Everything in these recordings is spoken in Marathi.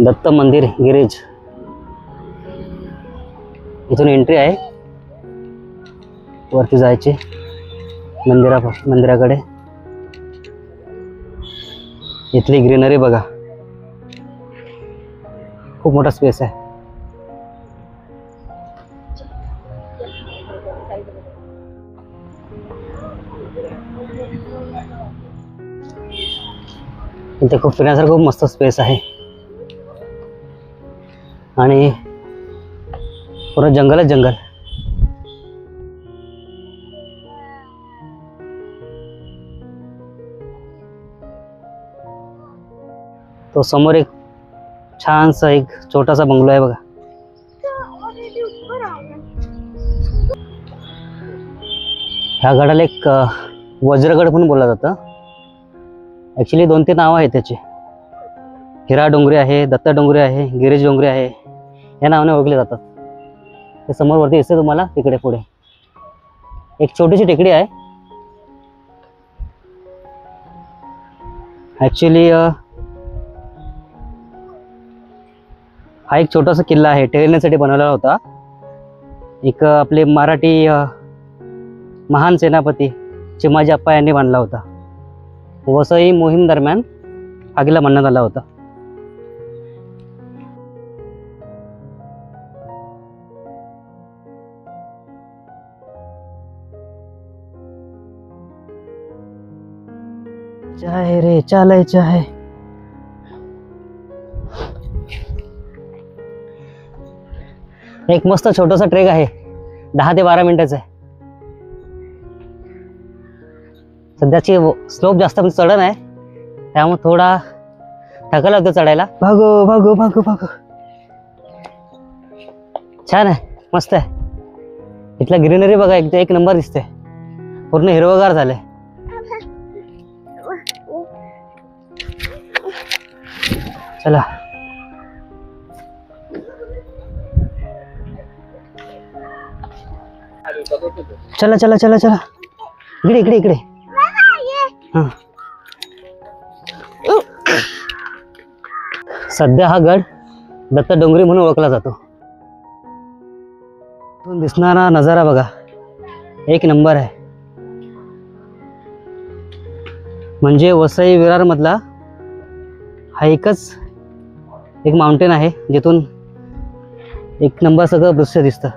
दत्त मंदिर गिरीज, इथून एंट्री आहे. वरती जायची मंदिराकडे. इथली ग्रीनरी बघा, खूप मोठा स्पेस आहे. इथे खूप फिरण्यासारखं खूप मस्त स्पेस आहे आणि पूर्ण जंगलच जंगल. तो समोर एक छानसा एक छोटासा बंगलो आहे बघा. ह्या गडाला एक वज्रगड म्हणून बोललं जातं. ॲक्च्युली 2-3 नावं आहेत त्याची. हिरा डोंगरी आहे, दत्त डोंगरी आहे, गिरीज डोंगरी आहे, या नावाने ओळखले जातात. ते समोर वरती दिसते तुम्हाला, तिकडे पुढे एक छोटीशी टेकडी आहे. ॲक्च्युली हा एक छोटासा किल्ला आहे, टेकण्यासाठी बनवलेला होता. एक आपले मराठी महान सेनापती चिमाजी अप्पा यांनी बांधला होता. वसई मोहीम दरम्यान हा किल्ला बांधण्यात आला होता. चाहे रे चालायचं आहे. एक मस्त छोटासा ट्रेक आहे, 10 ते 12 मिनिटाचा आहे. सध्याची स्लोप जास्त चढण आहे, त्यामुळे थोडा थकायला होतं चढायला. भागो भागो भागो भागो. छान आहे, मस्त आहे. इथला ग्रीनरी बघा, एक नंबर दिसते. पूर्ण हिरवगार झाले. चला चला चला चला चला, इकडे इकडे इकडे. हा, सध्या हा गड दत्त डोंगरी म्हणून ओळखला जातो. इथून दिसणारा नजारा बघा, एक नंबर आहे. म्हणजे वसई विरार मधला हा एकच एक माउंटेन आहे, जिथून एक नंबर सगळं दृश्य दिसतं.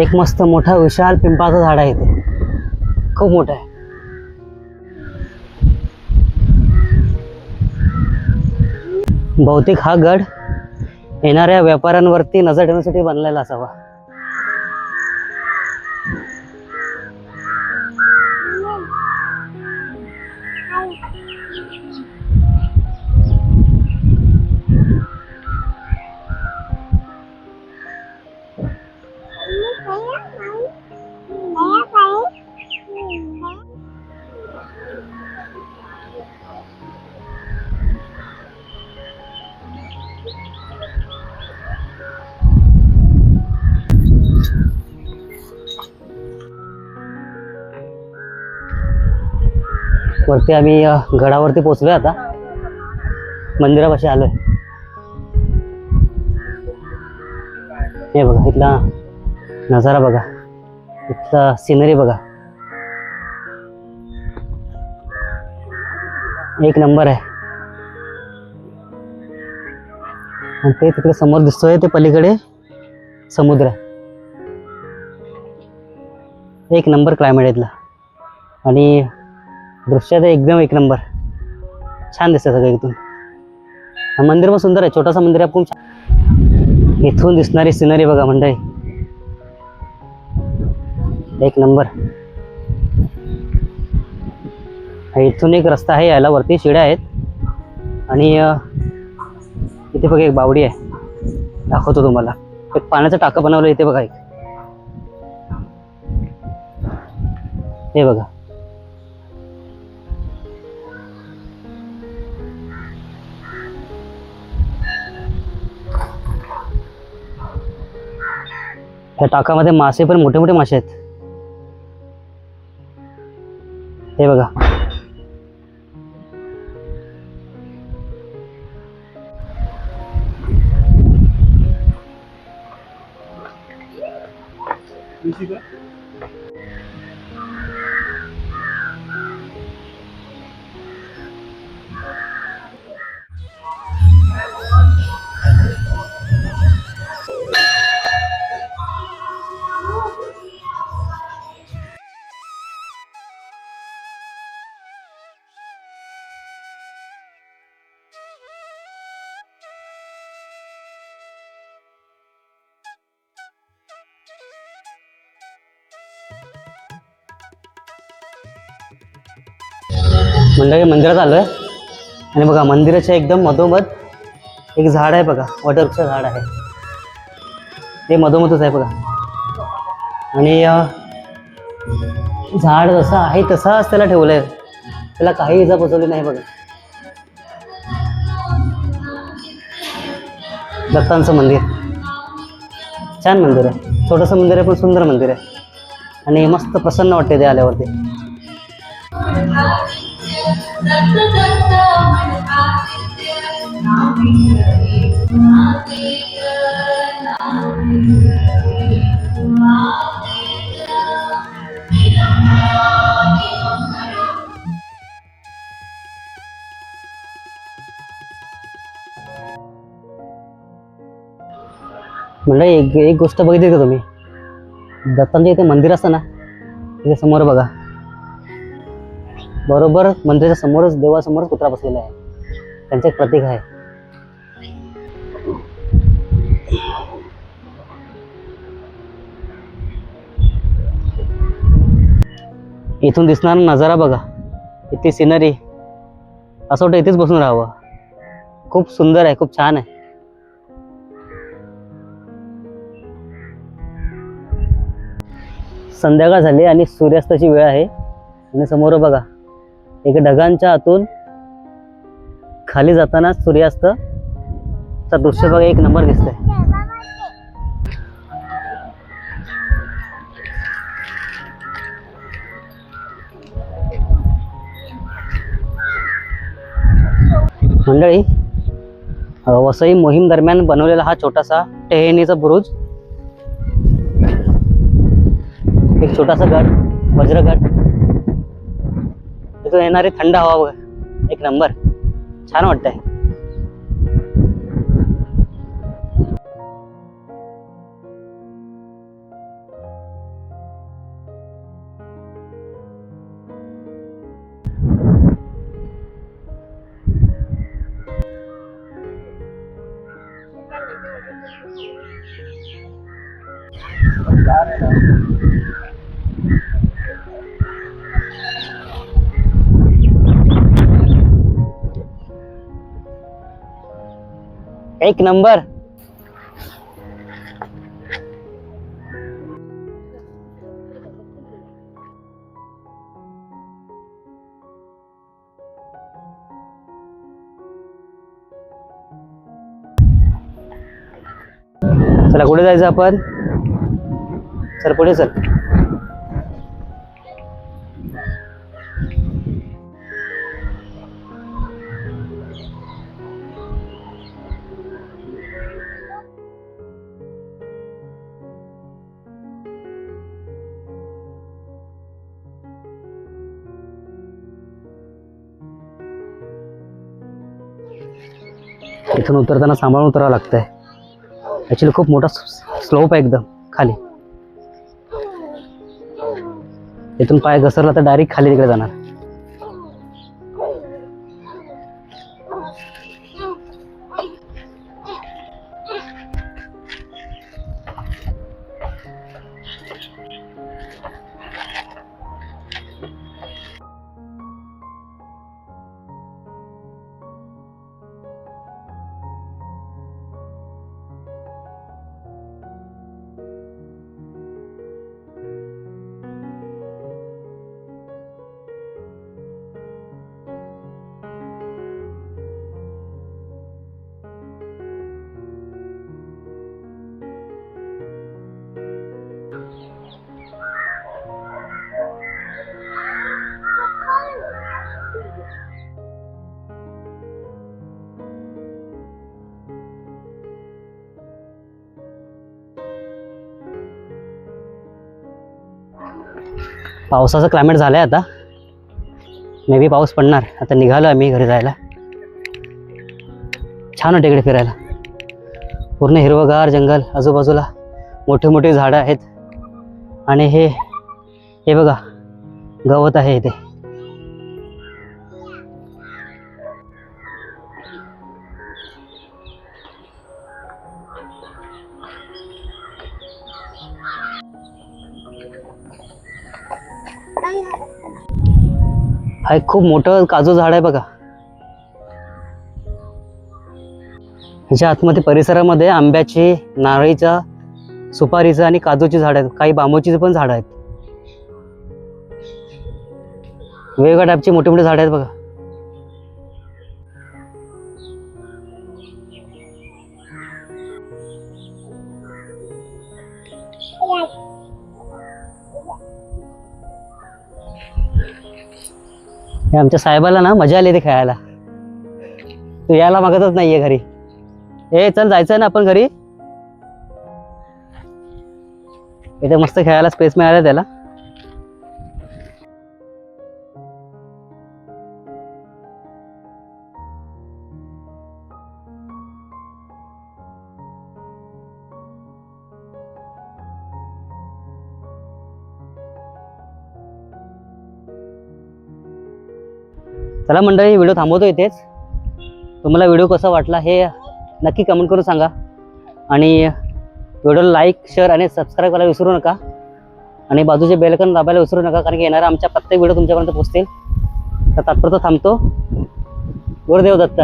एक मस्त मोठा विशाल पिंपळाचं झाड आहे, इथे खूप मोठं आहे. बहुतेक हा गड येणाऱ्या व्यापाऱ्यांवरती नजर ठेवण्यासाठी बांधलेला असावा. वरती आम्ही गडावरती पोहोचलोय, आता मंदिरापाशी आलोय. हे बघा, इथला नजारा बघा, इथला सिनरी बघा, एक नंबर आहे. आणि ते तिकडे समोर दिसतोय, ते पलीकडे समुद्र आहे. एक नंबर क्लायमेट आहे इथला आणि दृश्यात एकदम एक नंबर. छान दिसतं सगळं इथून. हा मंदिर पण सुंदर आहे, छोटासा मंदिर आहे, खूप छान. इथून दिसणारी सिनरी बघा मंडळी, एक नंबर. इथून एक रस्ता आहे यायला, वरती शिड्या आहेत आणि इथे बघा एक बावडी आहे, दाखवतो तुम्हाला. एक पाण्याचं टाकं बनवलं इथे बघा, एक हे बघा. त्या टाकामध्ये मासे पण मोठे मोठे मासे आहेत. हे बघा. मंडळी मंदिरात आलोय आणि बघा मंदिराच्या एकदम मधोमध एक झाड आहे बघा, वटवृक्ष झाड आहे. ते मधोमधच आहे बघा. आणि झाड जसं आहे तसाच त्याला ठेवलंय, त्याला काही इजा पोचवली नाही बघा. दत्तांचं मंदिर छान मंदिर आहे, छोटंसं मंदिर आहे पण सुंदर मंदिर आहे आणि मस्त प्रसन्न वाटते ते आल्यावरती. म्हणजे एक गोष्ट बघितली का तुम्ही, दत्तांच्या इथे मंदिर असतं ना, तिथे समोर बघा, बरोबर मंदिराच्या समोरच देवासमोरच कुत्रा बसलेला आहे. त्यांचं एक प्रतीक आहे. इथून दिसणारा नजारा बघा, इथे सिनरी, असं वाटतं इथेच बसून राहावं. खूप सुंदर आहे, खूप छान आहे. संध्याकाळ झाली आणि सूर्यास्ताची वेळ आहे आणि समोर बघा एक ढगांच्या आतून खाली जाताना सूर्यास्तचा दृश्य बघा, एक नंबर दिसतंय. मंडळी, वसई मोहीम दरम्यान बनवलेला हा छोटासा टेहळणीचा बुरुज, एक छोटासा गड, वज्रगड, तिथून येणारी थंड हवा बघा, एक नंबर, छान वाटतंय. एक नंबर. चला कुठे जायचं आपण, चल पुढे चल. इथून उतरताना सांभाळून उतरावं लागतंय. ॲक्च्युली खूप मोठा स्लोप आहे एकदम खाली. इथून पाय घसरला तर डायरेक्ट खाली तिकडे जाणार. पावसाचं क्लायमेट झालं आहे आता. मे बी पाऊस पडणार. आता निघालो आम्ही घरी जायला. छान वाटतं इकडे फिरायला. पूर्ण हिरवंगार जंगल, आजूबाजूला मोठे मोठे झाडं आहेत. आणि हे बघा गवत आहे इथे. हा एक खूप मोठं काजू झाड आहे बघा. ह्याच्या आतमध्ये परिसरामध्ये आंब्याची, नारळीच्या, सुपारीचं आणि काजूची झाड आहेत. काही बांबूची पण झाडं आहेत. वेगवेगळ्या टाईपची मोठी मोठी झाडं आहेत बघा. हे आमच्या साहेबाला ना मजा आली इथे खेळायला. तू यायला मागतच नाहीये घरी. चल जायचं ना आपण घरी. इथे मस्त खेळायला स्पेस मिळाला त्याला. चला मंडळी, व्हिडिओ थांबवतो इथेच. तुम्हाला व्हिडिओ कसा वाटला हे नक्की कमेंट करून सांगा. आणि व्हिडिओला लाईक, शेअर आणि सबस्क्राईब करायला विसरू नका. आणि बाजूचे बेल आयकॉन दाबायला विसरू नका, कारण की येणारा आमच्या प्रत्येक व्हिडिओ तुमच्यापर्यंत पोहोचतील. तर तात्पुरतं थांबतो. गुरुदेव दत्त.